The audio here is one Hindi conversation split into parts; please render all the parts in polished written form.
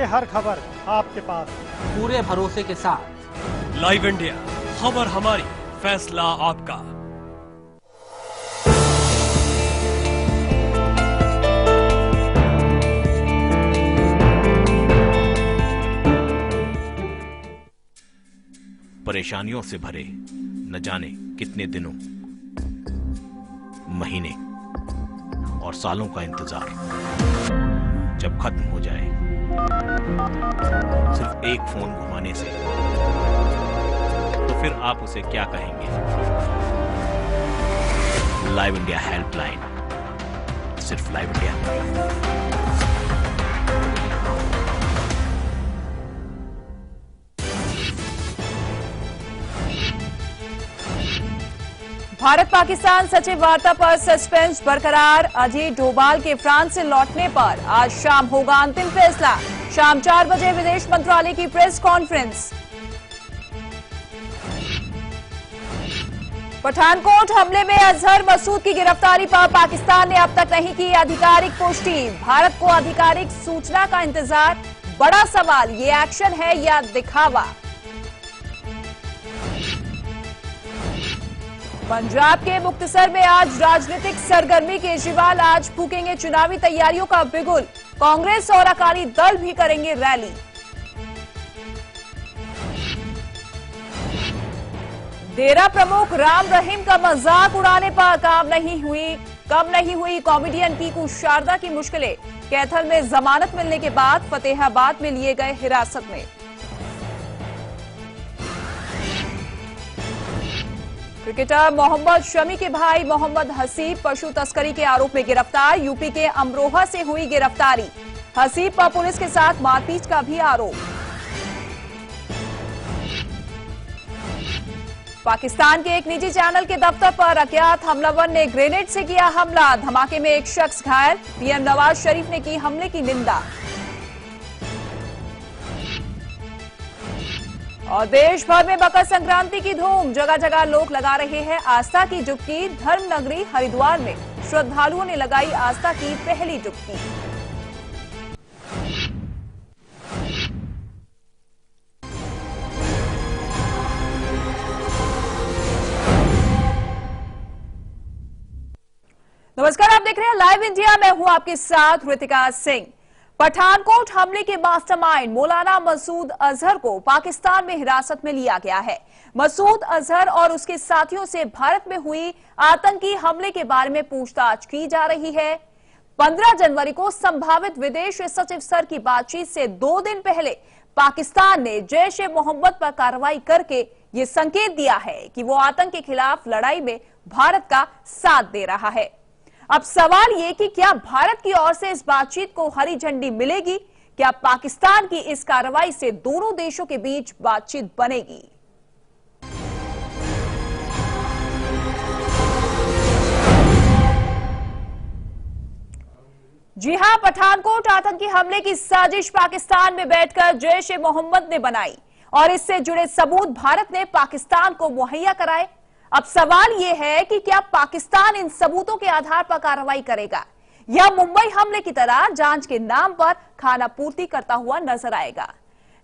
हर खबर आपके पास, पूरे भरोसे के साथ। लाइव इंडिया, खबर हमारी, फैसला आपका। परेशानियों से भरे न जाने कितने दिनों, महीने और सालों का इंतजार जब खत्म हो जाए सिर्फ एक फोन घुमाने से, तो फिर आप उसे क्या कहेंगे? लाइव इंडिया हेल्पलाइन, सिर्फ लाइव इंडिया। भारत पाकिस्तान सचिव वार्ता पर सस्पेंस बरकरार। अजीत डोभाल के फ्रांस से लौटने पर आज शाम होगा अंतिम फैसला। शाम 4 बजे विदेश मंत्रालय की प्रेस कॉन्फ्रेंस। पठानकोट हमले में अजहर मसूद की गिरफ्तारी पर पाकिस्तान ने अब तक नहीं की आधिकारिक पुष्टि। भारत को आधिकारिक सूचना का इंतजार। बड़ा सवाल, ये एक्शन है या दिखावा? पंजाब के मुक्तसर में आज राजनीतिक सरगर्मी। केजरीवाल आज फूकेंगे चुनावी तैयारियों का बिगुल। कांग्रेस और अकाली दल भी करेंगे रैली। डेरा प्रमुख राम रहीम का मजाक उड़ाने पर कम नहीं हुई कॉमेडियन पीकू शारदा की मुश्किलें। कैथल में जमानत मिलने के बाद फतेहाबाद में लिए गए हिरासत में। क्रिकेटर मोहम्मद शमी के भाई मोहम्मद हसीब पशु तस्करी के आरोप में गिरफ्तार। यूपी के अमरोहा से हुई गिरफ्तारी। हसीब पर पुलिस के साथ मारपीट का भी आरोप। पाकिस्तान के एक निजी चैनल के दफ्तर पर अज्ञात हमलावर ने ग्रेनेड से किया हमला। धमाके में एक शख्स घायल। पीएम नवाज शरीफ ने की हमले की निंदा। और देश भर में मकर संक्रांति की धूम। जगह जगह लोग लगा रहे हैं आस्था की डुबकी। धर्म नगरी हरिद्वार में श्रद्धालुओं ने लगाई आस्था की पहली डुबकी। नमस्कार, आप देख रहे हैं लाइव इंडिया। मैं हूं आपके साथ ऋतिका सिंह। पठानकोट हमले के मास्टरमाइंड मौलाना मसूद अजहर को पाकिस्तान में हिरासत में लिया गया है। मसूद अजहर और उसके साथियों से भारत में हुई आतंकी हमले के बारे में पूछताछ की जा रही है। 15 जनवरी को संभावित विदेश सचिव स्तर की बातचीत से 2 दिन पहले पाकिस्तान ने जैश ए मोहम्मद पर कार्रवाई करके ये संकेत दिया है कि वो आतंक के खिलाफ लड़ाई में भारत का साथ दे रहा है। अब सवाल ये कि क्या भारत की ओर से इस बातचीत को हरी झंडी मिलेगी? क्या पाकिस्तान की इस कार्रवाई से दोनों देशों के बीच बातचीत बनेगी? जी हां, पठानकोट आतंकी हमले की साजिश पाकिस्तान में बैठकर जैश ए मोहम्मद ने बनाई और इससे जुड़े सबूत भारत ने पाकिस्तान को मुहैया कराए। अब सवाल यह है कि क्या पाकिस्तान इन सबूतों के आधार पर कार्रवाई करेगा या मुंबई हमले की तरह जांच के नाम पर खाना पूर्ति करता हुआ नजर आएगा?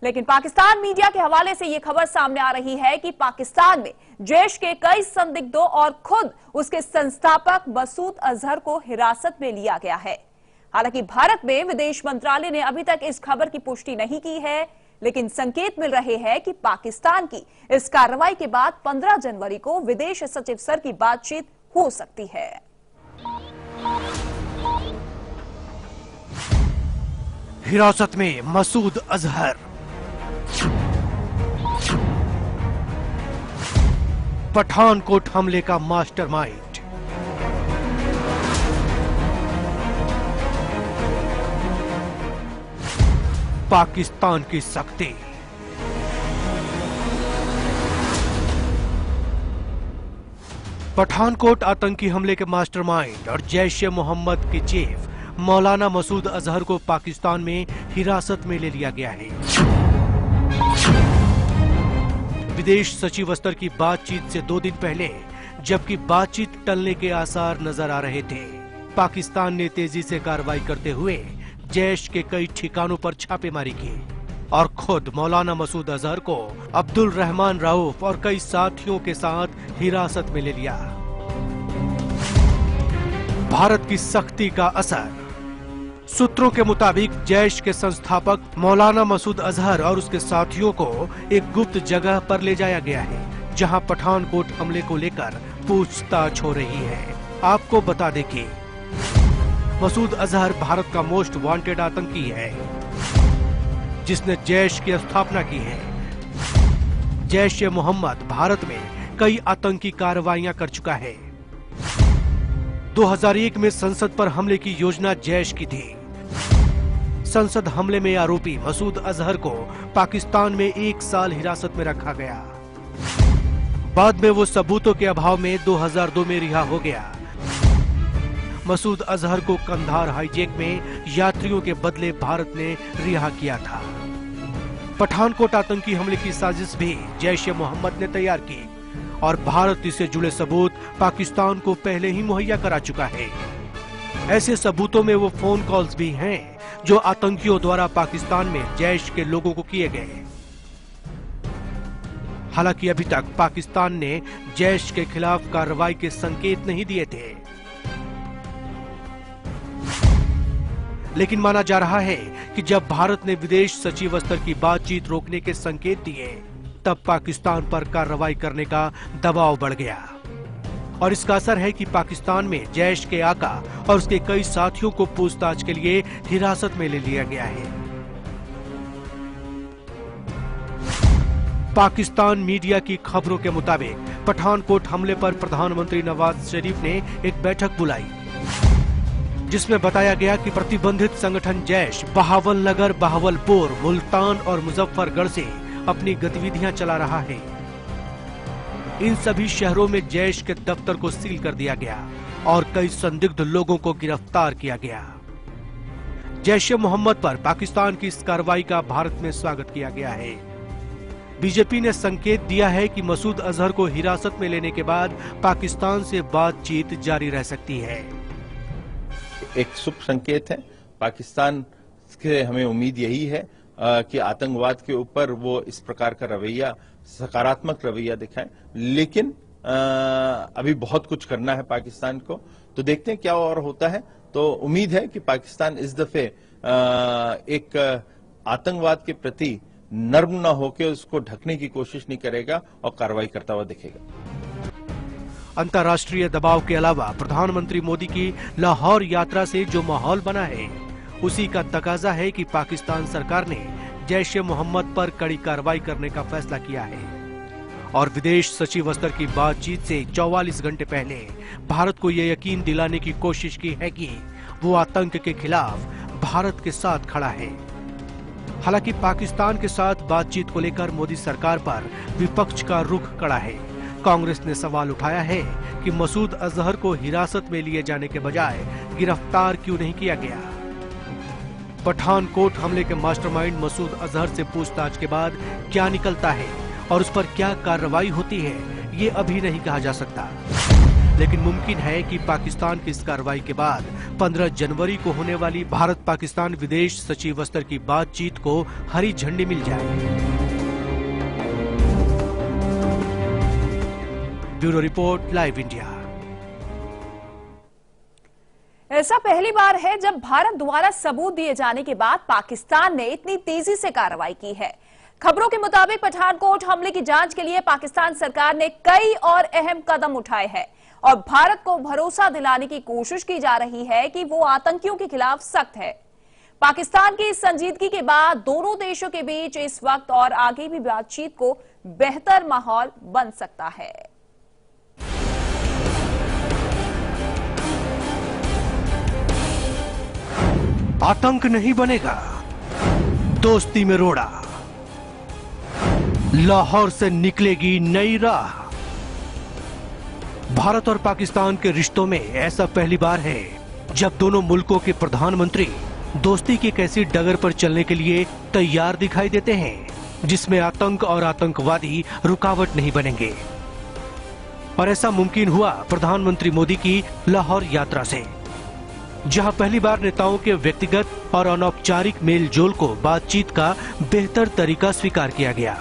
लेकिन पाकिस्तान मीडिया के हवाले से यह खबर सामने आ रही है कि पाकिस्तान में जैश के कई संदिग्धों और खुद उसके संस्थापक मसूद अजहर को हिरासत में लिया गया है। हालांकि भारत में विदेश मंत्रालय ने अभी तक इस खबर की पुष्टि नहीं की है, लेकिन संकेत मिल रहे हैं कि पाकिस्तान की इस कार्रवाई के बाद 15 जनवरी को विदेश सचिव स्तर की बातचीत हो सकती है। हिरासत में मसूद अजहर। पठानकोट हमले का मास्टरमाइंड। पाकिस्तान की सख्ती। पठानकोट आतंकी हमले के मास्टरमाइंड और जैश ए मोहम्मद के चीफ मौलाना मसूद अजहर को पाकिस्तान में हिरासत में ले लिया गया है। विदेश सचिव स्तर की बातचीत से 2 दिन पहले, जबकि बातचीत टलने के आसार नजर आ रहे थे, पाकिस्तान ने तेजी से कार्रवाई करते हुए जैश के कई ठिकानों पर छापेमारी की और खुद मौलाना मसूद अजहर को अब्दुल रहमान राउफ और कई साथियों के साथ हिरासत में ले लिया। भारत की सख्ती का असर। सूत्रों के मुताबिक जैश के संस्थापक मौलाना मसूद अजहर और उसके साथियों को एक गुप्त जगह पर ले जाया गया है, जहां पठानकोट हमले को लेकर पूछताछ हो रही है। आपको बता दें कि मसूद अजहर भारत का मोस्ट वांटेड आतंकी है, जिसने जैश की स्थापना की है। जैश-ए-मोहम्मद भारत में कई आतंकी कार्रवाइयां कर चुका है। 2001 में संसद पर हमले की योजना जैश की थी। संसद हमले में आरोपी मसूद अजहर को पाकिस्तान में 1 साल हिरासत में रखा गया। बाद में वो सबूतों के अभाव में 2002 में रिहा हो गया। मसूद अजहर को कंधार हाईजैक में यात्रियों के बदले भारत ने रिहा किया था। पठानकोट आतंकी हमले की साजिश भी जैश-ए-मोहम्मद ने तैयार की और भारत से जुड़े सबूत पाकिस्तान को पहले ही मुहैया करा चुका है। ऐसे सबूतों में वो फोन कॉल्स भी हैं जो आतंकियों द्वारा पाकिस्तान में जैश के लोगों को किए गए। हालांकि अभी तक पाकिस्तान ने जैश के खिलाफ कार्रवाई के संकेत नहीं दिए थे, लेकिन माना जा रहा है कि जब भारत ने विदेश सचिव स्तर की बातचीत रोकने के संकेत दिए, तब पाकिस्तान पर कार्रवाई करने का दबाव बढ़ गया और इसका असर है कि पाकिस्तान में जैश के आका और उसके कई साथियों को पूछताछ के लिए हिरासत में ले लिया गया है। पाकिस्तान मीडिया की खबरों के मुताबिक पठानकोट हमले पर प्रधानमंत्री नवाज शरीफ ने एक बैठक बुलाई, जिसमें बताया गया कि प्रतिबंधित संगठन जैश बहावलनगर, बहावलपुर, मुल्तान और मुजफ्फरगढ़ से अपनी गतिविधियां चला रहा है। इन सभी शहरों में जैश के दफ्तर को सील कर दिया गया और कई संदिग्ध लोगों को गिरफ्तार किया गया। जैश-ए-मोहम्मद पर पाकिस्तान की इस कार्रवाई का भारत में स्वागत किया गया है। बीजेपी ने संकेत दिया है कि मसूद अजहर को हिरासत में लेने के बाद पाकिस्तान से बातचीत जारी रह सकती है। एक शुभ संकेत है। पाकिस्तान से हमें उम्मीद यही है कि आतंकवाद के ऊपर वो इस प्रकार का रवैया, सकारात्मक रवैया दिखाए, लेकिन अभी बहुत कुछ करना है पाकिस्तान को। तो देखते हैं क्या और होता है। तो उम्मीद है कि पाकिस्तान इस दफे एक आतंकवाद के प्रति नर्म न होकर उसको ढकने की कोशिश नहीं करेगा और कार्रवाई करता हुआ दिखेगा। अंतर्राष्ट्रीय दबाव के अलावा प्रधानमंत्री मोदी की लाहौर यात्रा से जो माहौल बना है, उसी का तकाजा है कि पाकिस्तान सरकार ने जैश-ए-मोहम्मद पर कड़ी कार्रवाई करने का फैसला किया है और विदेश सचिव स्तर की बातचीत से 44 घंटे पहले भारत को यह यकीन दिलाने की कोशिश की है कि वो आतंक के खिलाफ भारत के साथ खड़ा है। हालांकि पाकिस्तान के साथ बातचीत को लेकर मोदी सरकार पर विपक्ष का रुख कड़ा है। कांग्रेस ने सवाल उठाया है कि मसूद अजहर को हिरासत में लिए जाने के बजाय गिरफ्तार क्यों नहीं किया गया। पठानकोट हमले के मास्टरमाइंड मसूद अजहर से पूछताछ के बाद क्या निकलता है और उस पर क्या कार्रवाई होती है, ये अभी नहीं कहा जा सकता, लेकिन मुमकिन है कि पाकिस्तान की इस कार्रवाई के बाद 15 जनवरी को होने वाली भारत पाकिस्तान विदेश सचिव स्तर की बातचीत को हरी झंडी मिल जाए। Bureau report, live India. ऐसा पहली बार है जब भारत द्वारा सबूत दिए जाने के बाद पाकिस्तान ने इतनी तेजी से कार्रवाई की है। खबरों के मुताबिक पठानकोट हमले की जांच के लिए पाकिस्तान सरकार ने कई और अहम कदम उठाए हैं और भारत को भरोसा दिलाने की कोशिश की जा रही है कि वो आतंकियों के खिलाफ सख्त है। पाकिस्तान की इस संजीदगी के बाद दोनों देशों के बीच इस वक्त और आगे भी बातचीत को बेहतर माहौल बन सकता है। आतंक नहीं बनेगा, दोस्ती में रोड़ा, लाहौर से निकलेगी नई राह। भारत और पाकिस्तान के रिश्तों में ऐसा पहली बार है जब दोनों मुल्कों के प्रधानमंत्री दोस्ती की कैसी डगर पर चलने के लिए तैयार दिखाई देते हैं, जिसमें आतंक और आतंकवादी रुकावट नहीं बनेंगे। और ऐसा मुमकिन हुआ प्रधानमंत्री मोदी की लाहौर यात्रा से। जहां पहली बार नेताओं के व्यक्तिगत और अनौपचारिक मेल जोल को बातचीत का बेहतर तरीका स्वीकार किया गया।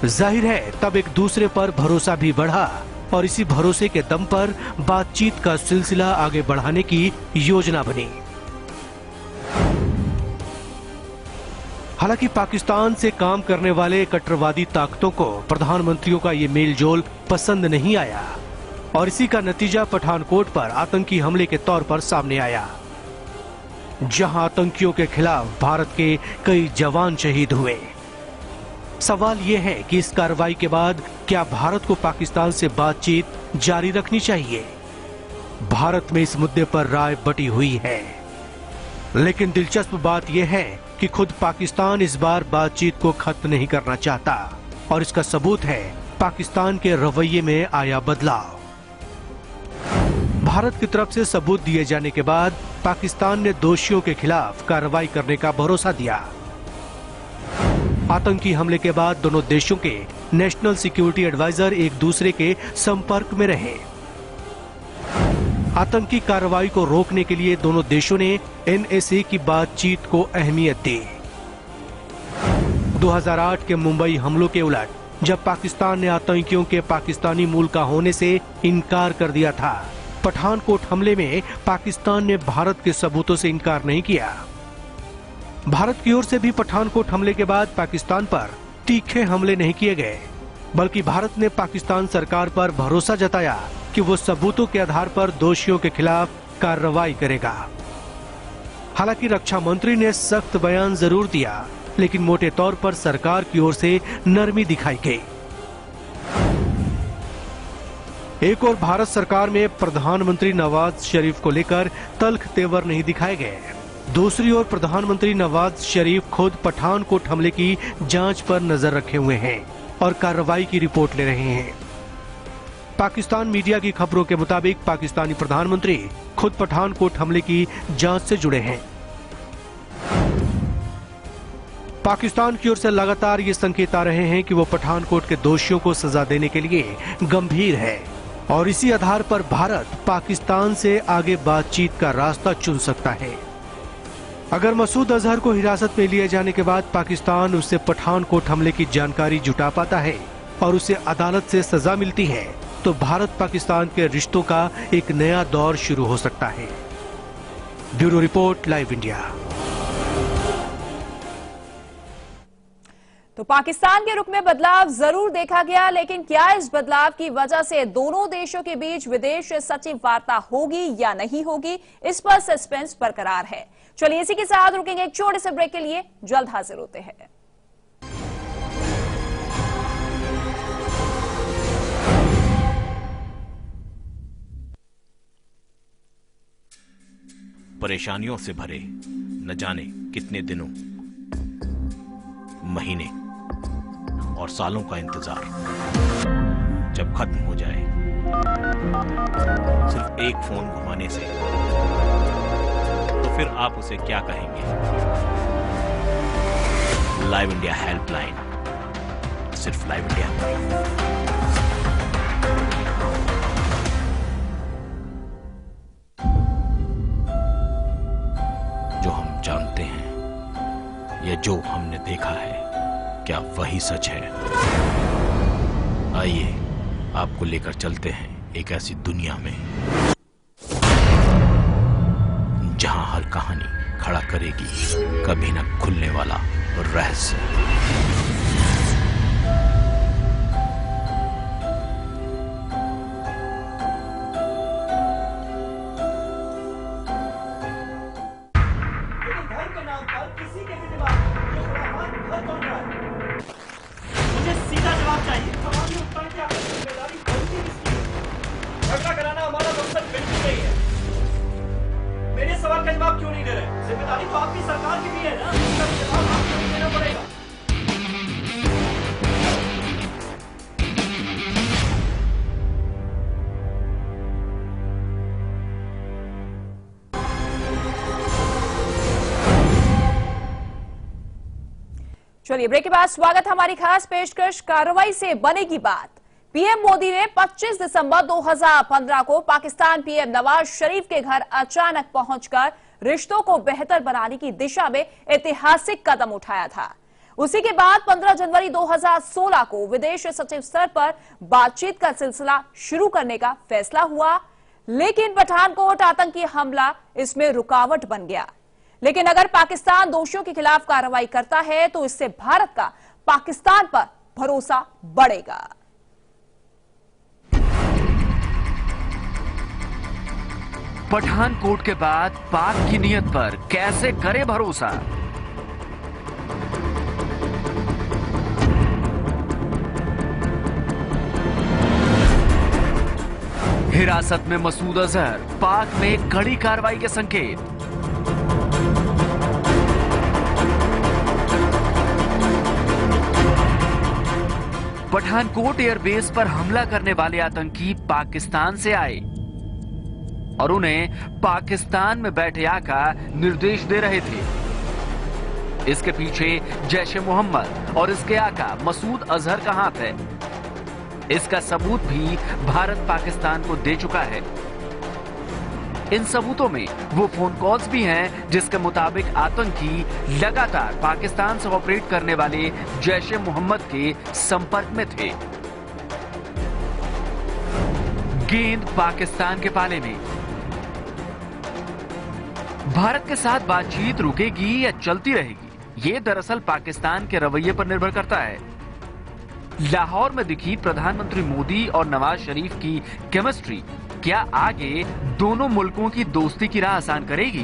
जाहिर है तब एक दूसरे पर भरोसा भी बढ़ा और इसी भरोसे के दम पर बातचीत का सिलसिला आगे बढ़ाने की योजना बनी। हालांकि पाकिस्तान से काम करने वाले कट्टरवादी ताकतों को प्रधानमंत्रियों का ये मेलजोल पसंद नहीं आया और इसी का नतीजा पठानकोट पर आतंकी हमले के तौर पर सामने आया, जहां आतंकियों के खिलाफ भारत के कई जवान शहीद हुए। सवाल यह है कि इस कार्रवाई के बाद क्या भारत को पाकिस्तान से बातचीत जारी रखनी चाहिए? भारत में इस मुद्दे पर राय बटी हुई है, लेकिन दिलचस्प बात यह है कि खुद पाकिस्तान इस बार बातचीत को खत्म नहीं करना चाहता और इसका सबूत है पाकिस्तान के रवैये में आया बदलाव। भारत की तरफ से सबूत दिए जाने के बाद पाकिस्तान ने दोषियों के खिलाफ कार्रवाई करने का भरोसा दिया। आतंकी हमले के बाद दोनों देशों के नेशनल सिक्योरिटी एडवाइजर एक दूसरे के संपर्क में रहे। आतंकी कार्रवाई को रोकने के लिए दोनों देशों ने एनएसए की बातचीत को अहमियत दी। 2008 के मुंबई हमलों के उलट जब पाकिस्तान ने आतंकियों के पाकिस्तानी मूल का होने से इनकार कर दिया था, पठानकोट हमले में पाकिस्तान ने भारत के सबूतों से इनकार नहीं किया। भारत की ओर से भी पठानकोट हमले के बाद पाकिस्तान पर तीखे हमले नहीं किए गए, बल्कि भारत ने पाकिस्तान सरकार पर भरोसा जताया कि वो सबूतों के आधार पर दोषियों के खिलाफ कार्रवाई करेगा। हालांकि रक्षा मंत्री ने सख्त बयान जरूर दिया, लेकिन मोटे तौर पर सरकार की ओर से नरमी दिखाई गई। एक और भारत सरकार में प्रधानमंत्री नवाज शरीफ को लेकर तल्ख तेवर नहीं दिखाए गए। दूसरी ओर प्रधानमंत्री नवाज शरीफ खुद पठानकोट हमले की जांच पर नजर रखे हुए हैं और कार्रवाई की रिपोर्ट ले रहे हैं। पाकिस्तान मीडिया की खबरों के मुताबिक पाकिस्तानी प्रधानमंत्री खुद पठानकोट हमले की जांच से जुड़े हैं। पाकिस्तान की ओर से लगातार ये संकेत आ रहे हैं कि वो पठानकोट के दोषियों को सजा देने के लिए गंभीर है और इसी आधार पर भारत पाकिस्तान से आगे बातचीत का रास्ता चुन सकता है। अगर मसूद अजहर को हिरासत में लिए जाने के बाद पाकिस्तान उससे पठानकोट हमले की जानकारी जुटा पाता है और उसे अदालत से सजा मिलती है, तो भारत पाकिस्तान के रिश्तों का एक नया दौर शुरू हो सकता है। Bureau report, live India. तो पाकिस्तान के रुख में बदलाव जरूर देखा गया, लेकिन क्या इस बदलाव की वजह से दोनों देशों के बीच विदेश सचिव वार्ता होगी या नहीं होगी, इस पर सस्पेंस बरकरार है। चलिए इसी के साथ रुकेंगे एक छोटे से ब्रेक के लिए, जल्द हाजिर होते हैं। परेशानियों से भरे न जाने कितने दिनों, महीने और सालों का इंतजार जब खत्म हो जाए, सिर्फ एक फोन घुमाने से, तो फिर आप उसे क्या कहेंगे? लाइव इंडिया हेल्पलाइन, सिर्फ लाइव इंडिया। जो हम जानते हैं या जो हमने देखा है, क्या वही सच है? आइए आपको लेकर चलते हैं एक ऐसी दुनिया में जहां हर कहानी खड़ा करेगी कभी न खुलने वाला रहस्य। झगड़ा कराना हमारा मकसद बिल्कुल नहीं है। मेरे सवाल का जवाब क्यों नहीं दे रहे? जिम्मेदारी तो आपकी सरकार की भी है ना, इसका जवाब आपको भी देना पड़ेगा। चलिए ब्रेक के बाद स्वागत हमारी खास पेशकश कार्रवाई से बनेगी बात। पीएम मोदी ने 25 दिसंबर 2015 को पाकिस्तान पीएम नवाज शरीफ के घर अचानक पहुंचकर रिश्तों को बेहतर बनाने की दिशा में ऐतिहासिक कदम उठाया था। उसी के बाद 15 जनवरी 2016 को विदेश सचिव स्तर पर बातचीत का सिलसिला शुरू करने का फैसला हुआ, लेकिन पठानकोट आतंकी हमला इसमें रुकावट बन गया। लेकिन अगर पाकिस्तान दोषियों के खिलाफ कार्रवाई करता है तो इससे भारत का पाकिस्तान पर भरोसा बढ़ेगा। पठानकोट के बाद पाक की नीयत पर कैसे करे भरोसा? हिरासत में मसूद अजहर, पाक में कड़ी कार्रवाई के संकेत। पठानकोट एयरबेस पर हमला करने वाले आतंकी पाकिस्तान से आए और उन्हें पाकिस्तान में बैठे आका निर्देश दे रहे थे। इसके पीछे जैश-ए मोहम्मद और इसके आका मसूद अजहर का हाथ है। इसका सबूत भी भारत पाकिस्तान को दे चुका है। इन सबूतों में वो फोन कॉल्स भी हैं जिसके मुताबिक आतंकी लगातार पाकिस्तान से ऑपरेट करने वाले जैश-ए मोहम्मद के संपर्क में थे। गेंद पाकिस्तान के पाले में। भारत के साथ बातचीत रुकेगी या चलती रहेगी, ये दरअसल पाकिस्तान के रवैये पर निर्भर करता है। लाहौर में दिखी प्रधानमंत्री मोदी और नवाज शरीफ की केमिस्ट्री क्या आगे दोनों मुल्कों की दोस्ती की राह आसान करेगी?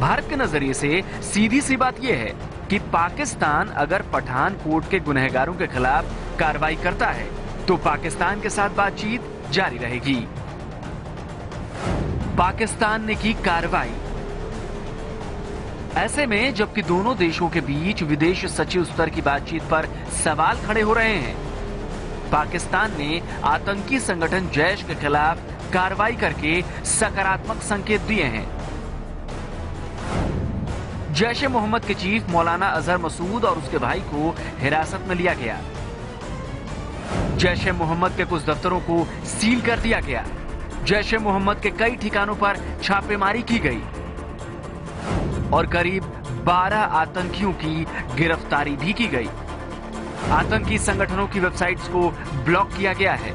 भारत के नजरिए से सीधी सी बात यह है कि पाकिस्तान अगर पठानकोट के गुनहगारों के खिलाफ कार्रवाई करता है तो पाकिस्तान के साथ बातचीत जारी रहेगी। पाकिस्तान ने की कार्रवाई। ऐसे में जबकि दोनों देशों के बीच विदेश सचिव स्तर की बातचीत पर सवाल खड़े हो रहे हैं, पाकिस्तान ने आतंकी संगठन जैश के खिलाफ कार्रवाई करके सकारात्मक संकेत दिए हैं। जैश-ए मोहम्मद के चीफ मौलाना अजहर मसूद और उसके भाई को हिरासत में लिया गया। जैश-ए मोहम्मद के कुछ दफ्तरों को सील कर दिया गया। जैश-ए मोहम्मद के कई ठिकानों पर छापेमारी की गई और करीब 12 आतंकियों की गिरफ्तारी भी की गई। आतंकी संगठनों की वेबसाइट्स को ब्लॉक किया गया है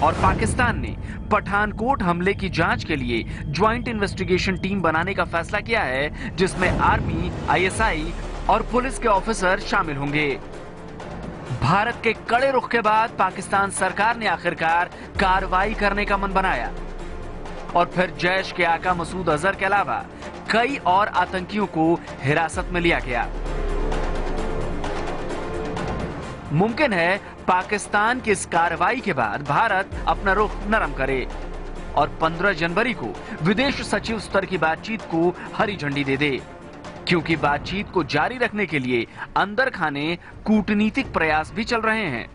और पाकिस्तान ने पठानकोट हमले की जांच के लिए ज्वाइंट इन्वेस्टिगेशन टीम बनाने का फैसला किया है, जिसमें आर्मी, आईएसआई और पुलिस के ऑफिसर शामिल होंगे। भारत के कड़े रुख के बाद पाकिस्तान सरकार ने आखिरकार कार्रवाई करने का मन बनाया और फिर जैश के आका मसूद अजहर के अलावा कई और आतंकियों को हिरासत में लिया गया। मुमकिन है पाकिस्तान की इस कार्रवाई के बाद भारत अपना रुख नरम करे और 15 जनवरी को विदेश सचिव स्तर की बातचीत को हरी झंडी दे दे, क्योंकि बातचीत को जारी रखने के लिए अंदर खाने कूटनीतिक प्रयास भी चल रहे हैं।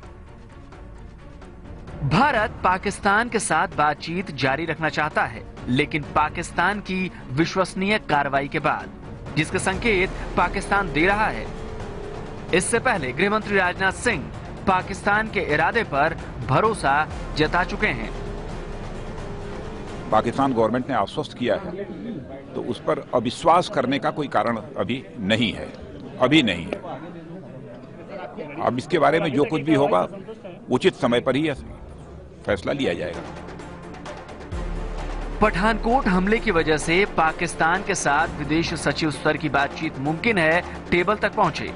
भारत पाकिस्तान के साथ बातचीत जारी रखना चाहता है, लेकिन पाकिस्तान की विश्वसनीय कार्रवाई के बाद, जिसके संकेत पाकिस्तान दे रहा है। इससे पहले गृहमंत्री राजनाथ सिंह पाकिस्तान के इरादे पर भरोसा जता चुके हैं। पाकिस्तान गवर्नमेंट ने आश्वस्त किया है तो उस पर अविश्वास करने का कोई कारण अभी नहीं है, अभी नहीं है। अब इसके बारे में जो कुछ भी होगा उचित समय पर ही फैसला लिया जाएगा। पठानकोट हमले की वजह से पाकिस्तान के साथ विदेश सचिव स्तर की बातचीत मुमकिन है टेबल तक पहुंचे।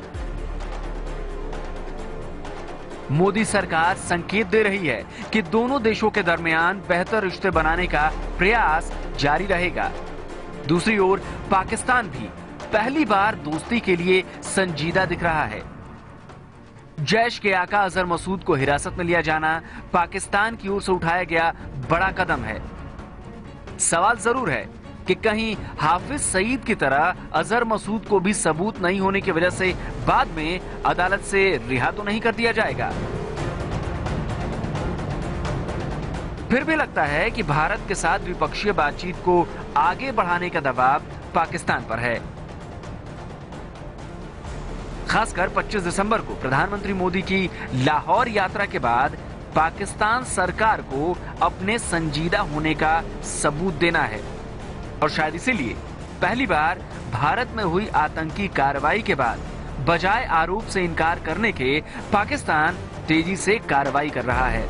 मोदी सरकार संकेत दे रही है कि दोनों देशों के दरमियान बेहतर रिश्ते बनाने का प्रयास जारी रहेगा। दूसरी ओर पाकिस्तान भी पहली बार दोस्ती के लिए संजीदा दिख रहा है। जैश के आका अजहर मसूद को हिरासत में लिया जाना पाकिस्तान की ओर से उठाया गया बड़ा कदम है। सवाल जरूर है कि कहीं हाफिज सईद की तरह अजहर मसूद को भी सबूत नहीं होने की वजह से बाद में अदालत से रिहा तो नहीं कर दिया जाएगा। फिर भी लगता है कि भारत के साथ द्विपक्षीय बातचीत को आगे बढ़ाने का दबाव पाकिस्तान पर है। खासकर 25 दिसंबर को प्रधानमंत्री मोदी की लाहौर यात्रा के बाद पाकिस्तान सरकार को अपने संजीदा होने का सबूत देना है और शायद इसीलिए पहली बार भारत में हुई आतंकी कार्रवाई के बाद बजाय आरोप से इनकार करने के पाकिस्तान तेजी से कार्रवाई कर रहा है,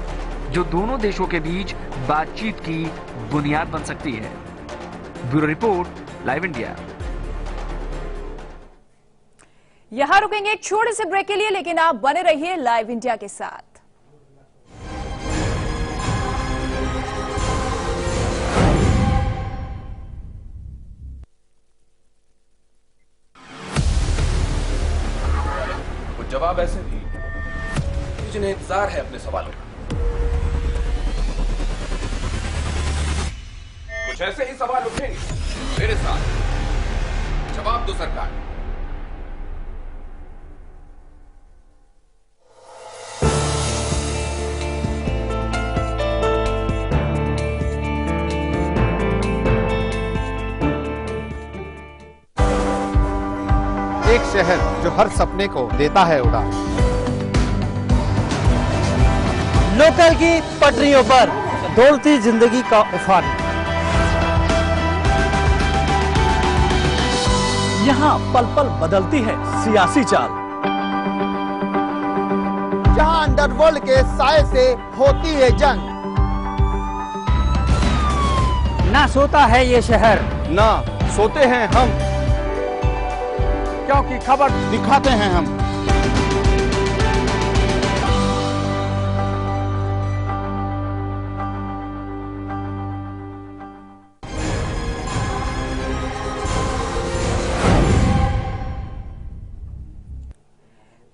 जो दोनों देशों के बीच बातचीत की बुनियाद बन सकती है। Bureau report, live India. यहां रुकेंगे एक छोटे से ब्रेक के लिए, लेकिन आप बने रहिए लाइव इंडिया के साथ। जवाब ऐसे भी जिन्हें इंतजार है अपने सवालों का। कुछ ऐसे ही सवाल उठेंगे मेरे साथ। जवाब दो सरकार। एक शहर जो हर सपने को देता है उड़ान। लोकल की पटरियों पर दौड़ती जिंदगी का उफान। यहाँ पल पल बदलती है सियासी चाल। जहां अंडरवर्ल्ड के साए से होती है जंग। ना सोता है ये शहर, ना सोते हैं हम, क्योंकि खबर दिखाते हैं हम।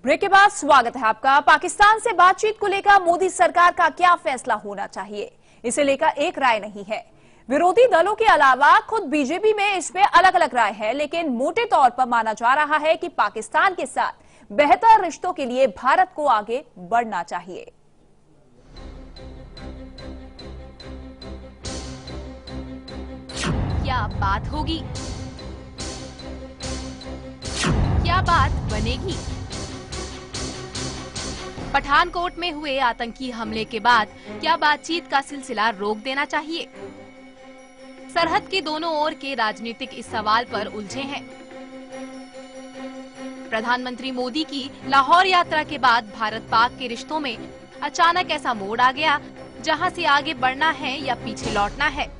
ब्रेक के बाद स्वागत है आपका। पाकिस्तान से बातचीत को लेकर मोदी सरकार का क्या फैसला होना चाहिए, इसे लेकर एक राय नहीं है। विरोधी दलों के अलावा खुद बीजेपी में इसमें अलग अलग राय है, लेकिन मोटे तौर पर माना जा रहा है कि पाकिस्तान के साथ बेहतर रिश्तों के लिए भारत को आगे बढ़ना चाहिए। क्या बात होगी, क्या बात बनेगी? पठानकोट में हुए आतंकी हमले के बाद क्या बातचीत का सिलसिला रोक देना चाहिए? सरहद के दोनों ओर के राजनीतिक इस सवाल पर उलझे हैं। प्रधानमंत्री मोदी की लाहौर यात्रा के बाद भारत पाक के रिश्तों में अचानक ऐसा मोड़ आ गया जहां से आगे बढ़ना है या पीछे लौटना है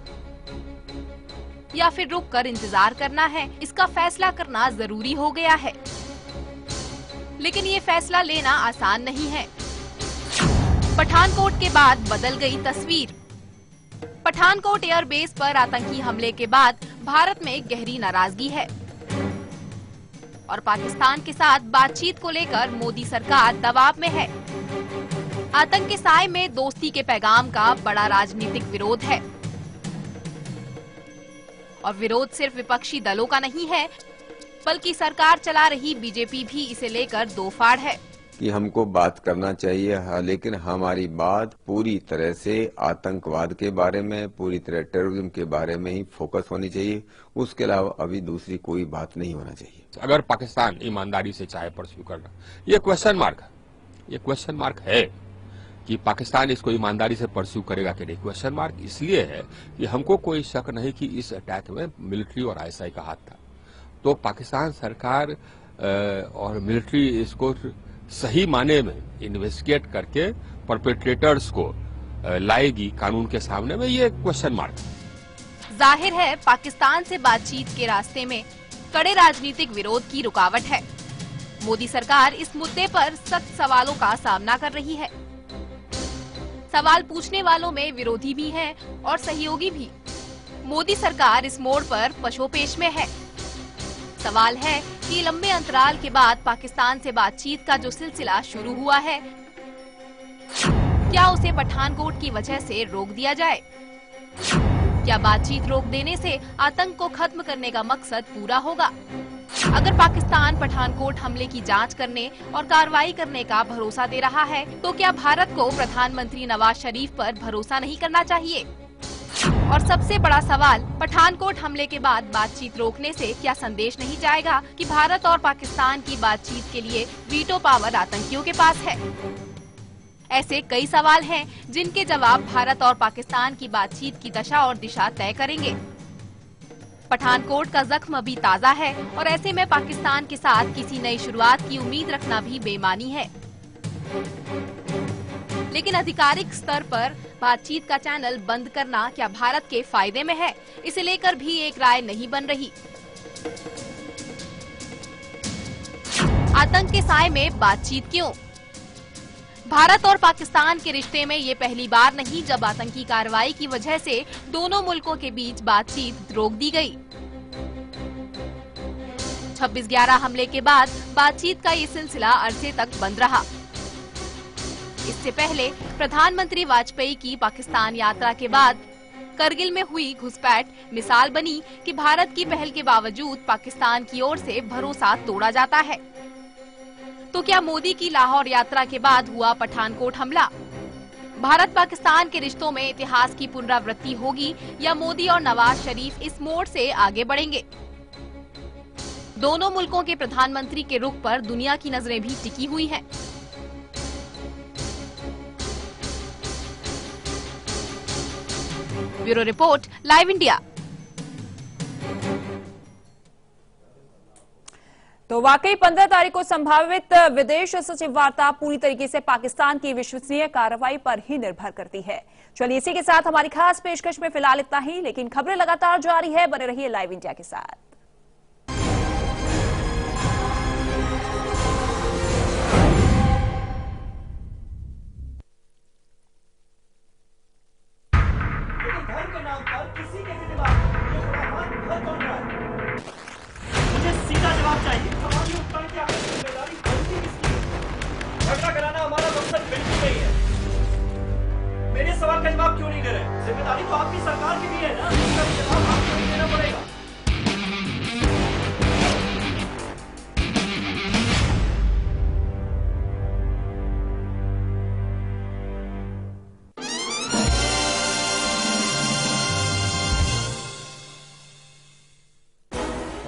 या फिर रुक कर इंतजार करना है, इसका फैसला करना जरूरी हो गया है। लेकिन ये फैसला लेना आसान नहीं है। पठानकोट के बाद बदल गई तस्वीर। पठानकोट एयरबेस पर आतंकी हमले के बाद भारत में गहरी नाराजगी है और पाकिस्तान के साथ बातचीत को लेकर मोदी सरकार दबाव में है। आतंक के साए में दोस्ती के पैगाम का बड़ा राजनीतिक विरोध है और विरोध सिर्फ विपक्षी दलों का नहीं है, बल्कि सरकार चला रही बीजेपी भी इसे लेकर दो फाड़ है कि हमको बात करना चाहिए, लेकिन हमारी बात पूरी तरह से आतंकवाद के बारे में, पूरी तरह टेररिज्म के बारे में ही फोकस होनी चाहिए। उसके अलावा अभी दूसरी कोई बात नहीं होना चाहिए। अगर पाकिस्तान ईमानदारी से चाहे परस्यू करना, ये क्वेश्चन मार्क है, ये क्वेश्चन मार्क है कि पाकिस्तान इसको ईमानदारी से परस्यू करेगा कि नहीं। क्वेश्चन मार्क इसलिए है कि हमको कोई शक नहीं कि इस अटैक में मिलिट्री और आईएसआई का हाथ था। तो पाकिस्तान सरकार और मिलिट्री इसको सही माने में इन्वेस्टिगेट करके परपेट्रेटर्स को लाएगी कानून के सामने में, ये क्वेश्चन मार्क। जाहिर है पाकिस्तान से बातचीत के रास्ते में कड़े राजनीतिक विरोध की रुकावट है। मोदी सरकार इस मुद्दे पर सख्त सवालों का सामना कर रही है। सवाल पूछने वालों में विरोधी भी हैं और सहयोगी भी। मोदी सरकार इस मोड़ पर पशोपेश में है। सवाल है कि लंबे अंतराल के बाद पाकिस्तान से बातचीत का जो सिलसिला शुरू हुआ है, क्या उसे पठानकोट की वजह से रोक दिया जाए? क्या बातचीत रोक देने से आतंक को खत्म करने का मकसद पूरा होगा? अगर पाकिस्तान पठानकोट हमले की जांच करने और कार्रवाई करने का भरोसा दे रहा है, तो क्या भारत को प्रधानमंत्री नवाज शरीफ पर भरोसा नहीं करना चाहिए? और सबसे बड़ा सवाल, पठानकोट हमले के बाद बातचीत रोकने से क्या संदेश नहीं जाएगा कि भारत और पाकिस्तान की बातचीत के लिए वीटो पावर आतंकियों के पास है? ऐसे कई सवाल हैं जिनके जवाब भारत और पाकिस्तान की बातचीत की दशा और दिशा तय करेंगे। पठानकोट का जख्म अभी ताजा है और ऐसे में पाकिस्तान के साथ किसी नई शुरुआत की उम्मीद रखना भी बेईमानी है। लेकिन आधिकारिक स्तर पर बातचीत का चैनल बंद करना क्या भारत के फायदे में है, इसे लेकर भी एक राय नहीं बन रही। आतंक के साए में बातचीत क्यों? भारत और पाकिस्तान के रिश्ते में ये पहली बार नहीं जब आतंकी कार्रवाई की वजह से दोनों मुल्कों के बीच बातचीत रोक दी गई। 26/11 हमले के बाद बातचीत का ये सिलसिला अरसे तक बंद रहा। इससे पहले प्रधानमंत्री वाजपेयी की पाकिस्तान यात्रा के बाद करगिल में हुई घुसपैठ मिसाल बनी कि भारत की पहल के बावजूद पाकिस्तान की ओर से भरोसा तोड़ा जाता है। तो क्या मोदी की लाहौर यात्रा के बाद हुआ पठानकोट हमला? भारत पाकिस्तान के रिश्तों में इतिहास की पुनरावृत्ति होगी या मोदी और नवाज शरीफ इस मोड़ से आगे बढ़ेंगे? दोनों मुल्कों के प्रधानमंत्री के रुख पर दुनिया की नजरें भी टिकी हुई हैं। Bureau report, live India. तो वाकई 15 तारीख को संभावित विदेश सचिव वार्ता पूरी तरीके से पाकिस्तान की विश्वसनीय कार्रवाई पर ही निर्भर करती है। चलिए इसी के साथ हमारी खास पेशकश में फिलहाल इतना ही, लेकिन खबरें लगातार जारी है, बने रहिए लाइव इंडिया के साथ। धर्म के नाम पर किसी के भी दिमाग में ये खुराफात भर कौन रहा है? मुझे सीधा जवाब चाहिए। हमारी उत्तर की आखिर जिम्मेदारी बनती किसकी है? झगड़ा कराना हमारा मकसद बिल्कुल नहीं है। मेरे सवाल का जवाब क्यों नहीं दे रहे? जिम्मेदारी तो आपकी सरकार की भी है ना, इसका भी जवाब आपको ही देना पड़ेगा।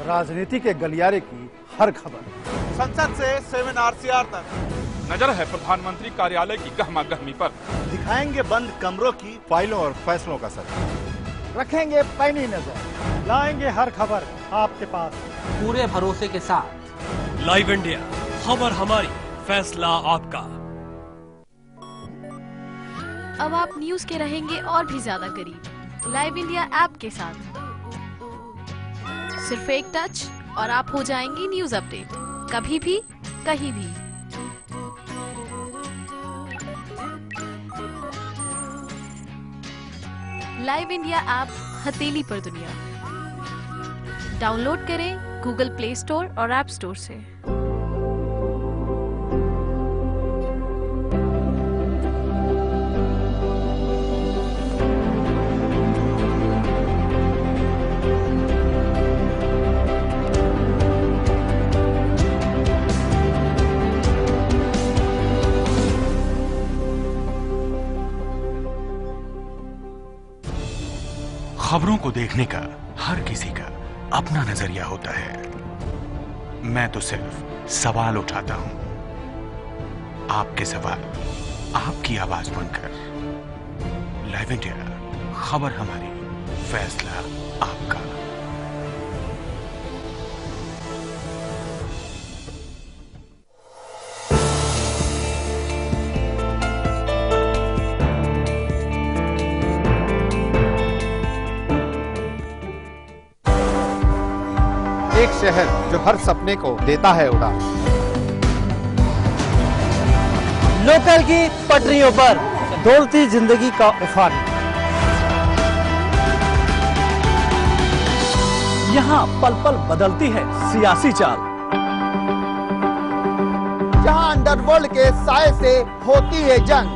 राजनीति के गलियारे की हर खबर, संसद से 7 RCR तक, नजर है प्रधानमंत्री कार्यालय की गहमा गहमी पर। दिखाएंगे बंद कमरों की फाइलों और फैसलों का सच, रखेंगे पैनी नजर, लाएंगे हर खबर आपके पास पूरे भरोसे के साथ। लाइव इंडिया, खबर हमारी, फैसला आपका। अब आप न्यूज के रहेंगे और भी ज्यादा करीब लाइव इंडिया ऐप के साथ। सिर्फ एक टच और आप हो जाएंगे न्यूज अपडेट, कभी भी कहीं भी। लाइव इंडिया ऐप हथेली पर दुनिया। डाउनलोड करें गूगल प्ले स्टोर और ऐप स्टोर से। खबरों को देखने का हर किसी का अपना नजरिया होता है। मैं तो सिर्फ सवाल उठाता हूं, आपके सवाल आपकी आवाज बनकर। लाइव इंडिया, खबर हमारी, फैसला आपका। एक शहर जो हर सपने को देता है उड़ान। लोकल की पटरियों पर दौड़ती जिंदगी का उफान। यहाँ पल पल बदलती है सियासी चाल। जहां अंडरवर्ल्ड के साए से होती है जंग।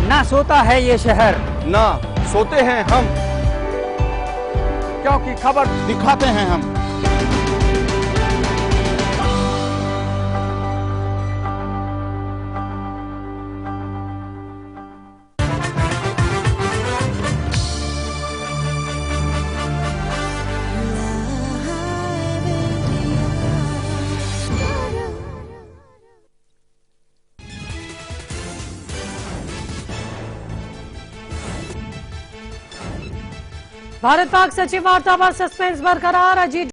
ना सोता है ये शहर, ना सोते हैं हम, क्योंकि खबर दिखाते हैं हम। भारत पाक सचिव वार्ता पर सस्पेंस बरकरार। अजीत